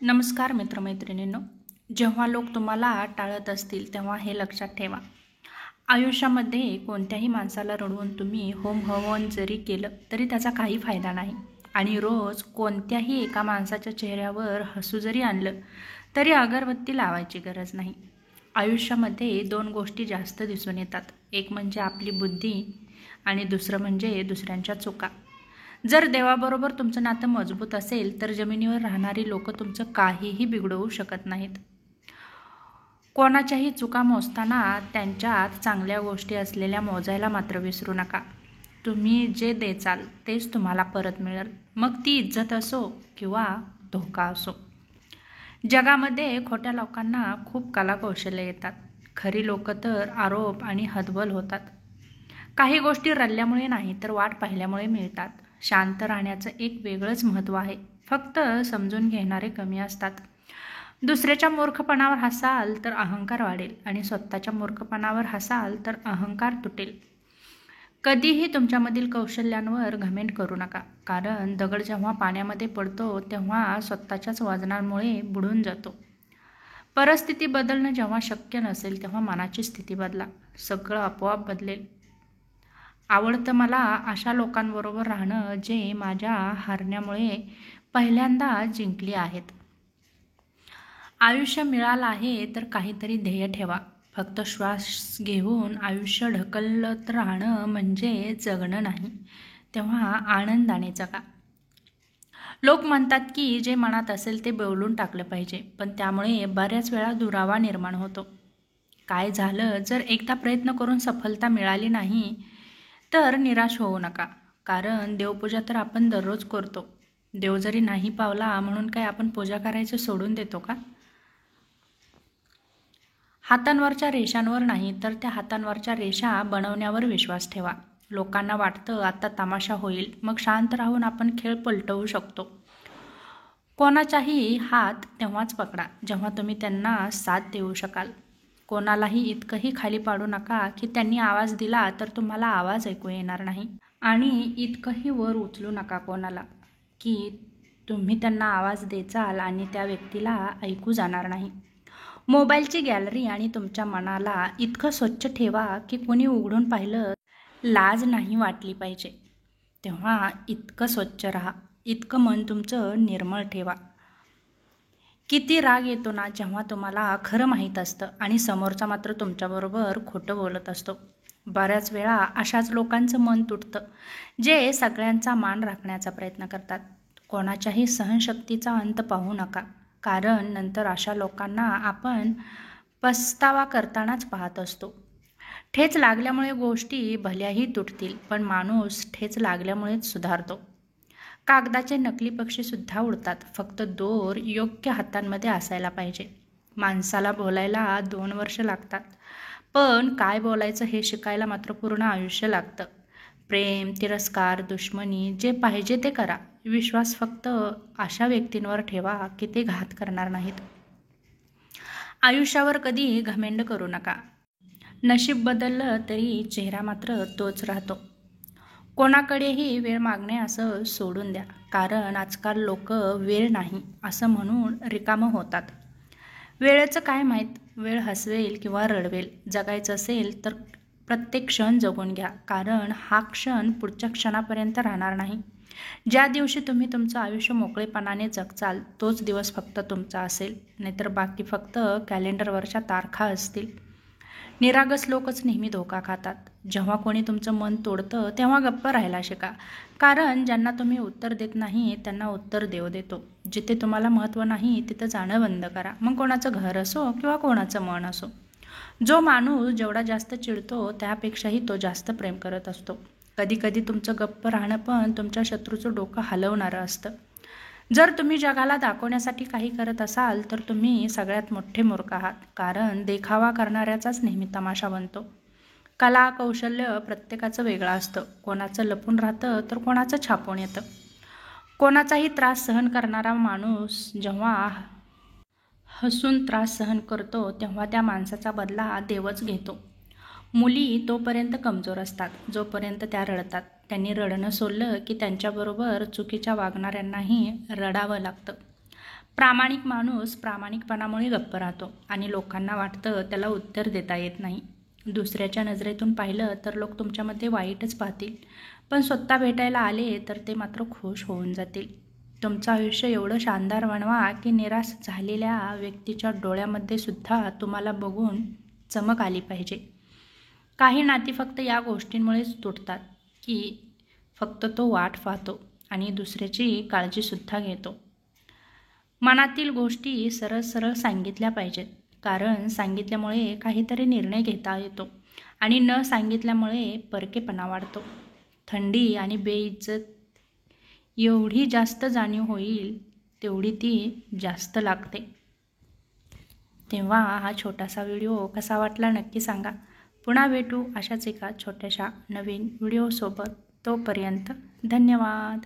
नमस्कार मित्रमैत्रिणींनो. जेव्हा लोक तुम्हाला टाळत असतील तेव्हा हे लक्षात ठेवा. आयुष्यामध्ये कोणत्याही माणसाला रडवून तुम्ही होम हवन जरी केलं तरी त्याचा काही फायदा नाही. आणि रोज कोणत्याही एका माणसाच्या चेहऱ्यावर हसू जरी आणलं तरी अगरबत्ती लावायची गरज नाही. आयुष्यामध्ये दोन गोष्टी जास्त दिसून येतात. एक म्हणजे आपली बुद्धी आणि दुसरं म्हणजे दुसऱ्यांच्या चुका. जर देवाबरोबर तुमचं नातं मजबूत असेल तर जमिनीवर राहणारी लोक तुमचं काहीही बिघडवू शकत नाहीत. कोणाच्याही चुका मोजताना त्यांच्यात चांगल्या गोष्टी असलेल्या मोजायला मात्र विसरू नका. तुम्ही जे देचाल तेच तुम्हाला परत मिळेल, मग ती इज्जत असो किंवा धोका असो. जगामध्ये खोट्या लोकांना खूप कलाकौशल्य येतात. खरी लोक तर आरोप आणि हतबल होतात. काही गोष्टी रडल्यामुळे नाही तर वाट पाहिल्यामुळे मिळतात. शांत राहण्याचं एक वेगळंच महत्त्व आहे. फक्त समजून घेणारे कमी असतात. दुसऱ्याच्या मूर्खपणावर हसाल तर अहंकार वाढेल आणि स्वतःच्या मूर्खपणावर हसाल तर अहंकार तुटेल. कधीही तुमच्यामधील कौशल्यांवर घमेंड करू नका, कारण दगड जेव्हा पाण्यामध्ये पडतो तेव्हा स्वतःच्याच वजनामुळे बुडून जातो. परिस्थिती बदलणं जेव्हा शक्य नसेल तेव्हा मनाची स्थिती बदला, सगळं आपोआप बदलेल. आवडतं मला अशा लोकांबरोबर राहणं जे माझ्या हारण्यामुळे पहिल्यांदा जिंकली आहेत. आयुष्य मिळालं आहे तर काहीतरी ध्येय ठेवा. फक्त श्वास घेऊन आयुष्य ढकलत राहणं म्हणजे जगणं नाही. तेव्हा आनंदाने जगा. लोक म्हणतात की जे मनात असेल ते बोलून टाकलं पाहिजे, पण त्यामुळे बऱ्याच वेळा दुरावा निर्माण होतो. काय झालं जर एकदा प्रयत्न करून सफलता मिळाली नाही तर निराश होऊ नका, कारण देवपूजा तर आपण दररोज करतो. देव जरी नाही पावला म्हणून काय आपण पूजा करायचं सोडून देतो का? हातांवरच्या रेषांवर नाही तर त्या हातांवरच्या रेषा बनवण्यावर विश्वास ठेवा. लोकांना वाटतं आता तमाशा होईल, मग शांत राहून आपण खेळ पलटवू शकतो. कोणाचाही हात तेव्हाच पकडा जेव्हा तुम्ही त्यांना साथ देऊ शकाल. कोणालाही इतकंही खाली पाडू नका की त्यांनी आवाज दिला तर तुम्हाला आवाज ऐकू येणार नाही. आणि इतकंही वर उचलू नका कोणाला की तुम्ही त्यांना आवाज देचाल आणि त्या व्यक्तीला ऐकू जाणार नाही. मोबाईलची गॅलरी आणि तुमच्या मनाला इतकं स्वच्छ ठेवा की कोणी उघडून पाहिलं लाज नाही वाटली पाहिजे. तेव्हा इतकं स्वच्छ राहा, इतकं मन तुमचं निर्मळ ठेवा. किती राग येतो ना जेव्हा तुम्हाला खरं माहीत असतं आणि समोरचा मात्र तुमच्याबरोबर खोटं बोलत असतो. बऱ्याच वेळा अशाच लोकांचं मन तुटतं जे सगळ्यांचा मान राखण्याचा प्रयत्न करतात. कोणाच्याही सहनशक्तीचा अंत पाहू नका, कारण नंतर अशा लोकांना आपण पस्तावा करतानाच पाहत असतो. ठेच लागल्यामुळे गोष्टी भल्याही तुटतील, पण माणूस ठेच लागल्यामुळेच सुधारतो. कागदाचे नकली पक्षीसुद्धा उडतात, फक्त दोर योग्य हातांमध्ये असायला पाहिजे. माणसाला बोलायला 2 वर्ष लागतात, पण काय बोलायचं हे शिकायला मात्र पूर्ण आयुष्य लागतं. प्रेम, तिरस्कार, दुश्मनी जे पाहिजे ते करा. विश्वास फक्त अशा व्यक्तींवर ठेवा की ते घात करणार नाहीत. आयुष्यावर कधी घमेंड करू नका. नशीब बदललं तरी चेहरा मात्र तोच राहतो. कोणाकडेही वेळ मागणे असं सोडून द्या, कारण आजकाल लोक वेळ नाही असं म्हणून रिकामं होतात. वेळेचं काय माहीत, वेळ हसवेल किंवा रडवेल. जगायचं असेल तर प्रत्येक क्षण जगून घ्या, कारण हा क्षण पुढच्या क्षणापर्यंत राहणार नाही. ज्या दिवशी तुम्ही तुमचं आयुष्य मोकळेपणाने जगचाल तोच दिवस फक्त तुमचा असेल, नाहीतर बाकी फक्त कॅलेंडरवरच्या तारखा असतील. निरागस लोकच नेहमी धोका खातात. जेव्हा कोणी तुमचं मन तोडतं तेव्हा गप्प राहायला शिका, कारण ज्यांना तुम्ही उत्तर देत नाही त्यांना उत्तर देव देतो. जिथे तुम्हाला महत्त्व नाही तिथं जाणं बंद करा, मग कोणाचं घर असो किंवा कोणाचं मन असो. जो माणूस जेवढा जास्त चिडतो त्यापेक्षाही तो जास्त प्रेम करत असतो. कधी कधी तुमचं गप्प राहणं पण तुमच्या शत्रूचं डोकं हलवणारं असतं. जर तुम्ही जगाला दाखवण्यासाठी काही करत असाल तर तुम्ही सगळ्यात मोठे मूर्ख आहात, कारण देखावा करणाऱ्याचाच नेहमी तमाशा बनतो. कला कौशल्य प्रत्येकाचं वेगळं असतं. कोणाचं लपून राहतं तर कोणाचं छापून येतं. कोणाचाही त्रास सहन करणारा माणूस जेव्हा हसून त्रास सहन करतो तेव्हा त्या माणसाचा बदला देवच घेतो. मुली तोपर्यंत कमजोर असतात जोपर्यंत त्या रडतात. त्यांनी रडणं सोडलं की त्यांच्याबरोबर चुकीच्या वागणाऱ्यांनाही रडावं लागतं. प्रामाणिक माणूस प्रामाणिकपणामुळे गप्प राहतो आणि लोकांना वाटतं त्याला उत्तर देता येत नाही. दुसऱ्याच्या नजरेतून पाहिलं तर लोक तुमच्यामध्ये वाईटच पाहतील, पण स्वतः भेटायला आले तर ते मात्र खुश होऊन जातील. तुमचं आयुष्य एवढं शानदार बनवा की निराश झालेल्या व्यक्तीच्या डोळ्यामध्ये सुद्धा तुम्हाला बघून चमक आली पाहिजे. काही नाती फक्त या गोष्टींमुळेच तुटतात की फक्त तो वाट पाहतो आणि दुसऱ्याची काळजीसुद्धा घेतो. मनातील गोष्टी सरळ सरळ सांगितल्या पाहिजेत, कारण सांगितल्यामुळे काहीतरी निर्णय घेता येतो आणि न सांगितल्यामुळे परकेपणा वाढतो. थंडी आणि बेइज्जत एवढी जास्त जाणीव होईल तेवढी ती जास्त लागते. तेव्हा हा छोटासा व्हिडिओ कसा वाटला नक्की सांगा. पुन्हा भेटू अशाच एका छोट्याशा नवीन व्हिडिओसोबत. तोपर्यंत धन्यवाद.